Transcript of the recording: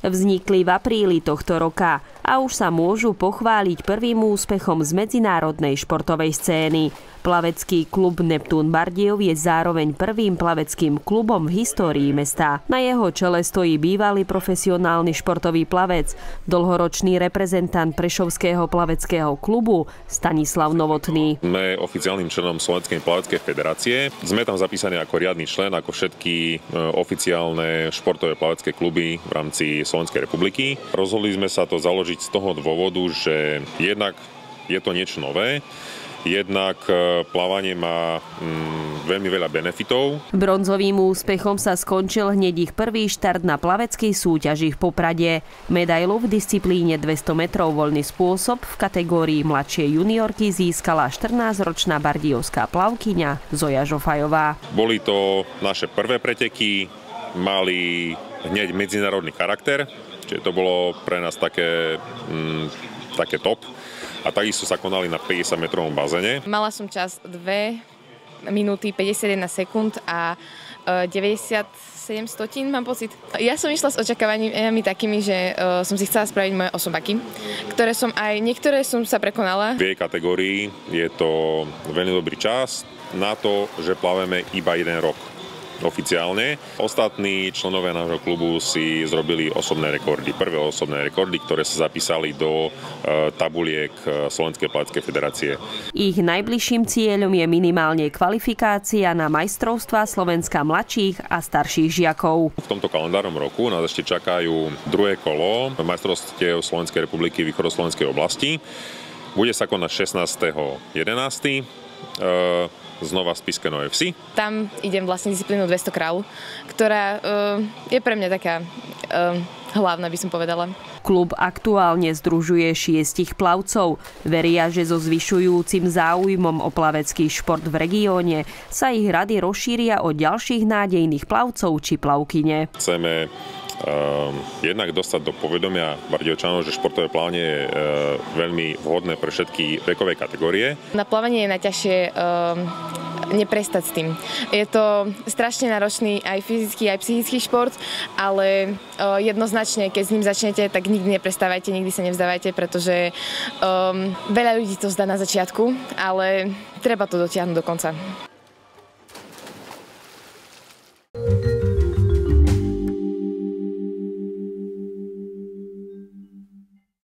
Vznikli v apríli tohto roka a už sa môžu pochváliť prvým úspechom z medzinárodnej športovej scény. Plavecký klub Neptún Bardejov je zároveň prvým plaveckým klubom v histórii mesta. Na jeho čele stojí bývalý profesionálny športový plavec, dlhoročný reprezentant Prešovského plaveckého klubu Stanislav Novotný. Sme oficiálnym členom Slovenskej plaveckej federácie. Sme tam zapísaní ako riadny člen, ako všetky oficiálne športové plavecké kluby v rámci Slovenskej republiky. Rozhodli sme sa to založiť z toho dôvodu, že jednak je to niečo nové, jednak plávanie má veľmi veľa benefitov. Bronzovým úspechom sa skončil hneď ich prvý štart na plaveckej súťaži v Poprade. Medailu v disciplíne 200 metrov voľný spôsob v kategórii mladšie juniorky získala 14-ročná bardejovská plavkyňa Zoja Žofajová. Boli to naše prvé preteky, mali hneď medzinárodný charakter, čiže to bolo pre nás také top. A takisto sa konali na 50-metrovom bazéne. Mala som čas 2 minúty 51 sekúnd a 97 stotín, mám pocit. Ja som išla s očakávaniami takými, že som si chcela spraviť moje osobaky, niektoré som sa prekonala. V jej kategórii je to veľmi dobrý čas na to, že plaveme iba 1 rok. Oficiálne. Ostatní členovia nášho klubu si zrobili osobné rekordy. Prvé osobné rekordy, ktoré sa zapísali do tabuliek Slovenskej plaveckej federácie. Ich najbližším cieľom je minimálne kvalifikácia na majstrovstvá Slovenska mladších a starších žiakov. V tomto kalendárnom roku nás ešte čakajú druhé kolo majstrovstiev Slovenskej republiky východoslovenskej oblasti. Bude sa konať 16.11. znova v Spišské Nové Vsi. Tam idem vlastne disciplínu 200 kráľ, ktorá je pre mňa taká hlavná, by som povedala. Klub aktuálne združuje 6 plavcov. Veria, že so zvyšujúcim záujmom o plavecký šport v regióne sa ich rady rozšíria o ďalších nádejných plavcov či plavkyne. Chceme jednak dostať do povedomia Bardejovčanov, že športové plávanie je veľmi vhodné pre všetky vekové kategórie. Na plávanie je najťažšie neprestať s tým. Je to strašne náročný aj fyzický, aj psychický šport, ale jednoznačne, keď s ním začnete, tak nikdy neprestávajte, nikdy sa nevzdávajte, pretože veľa ľudí to zdá na začiatku, ale treba to dotiahnuť do konca.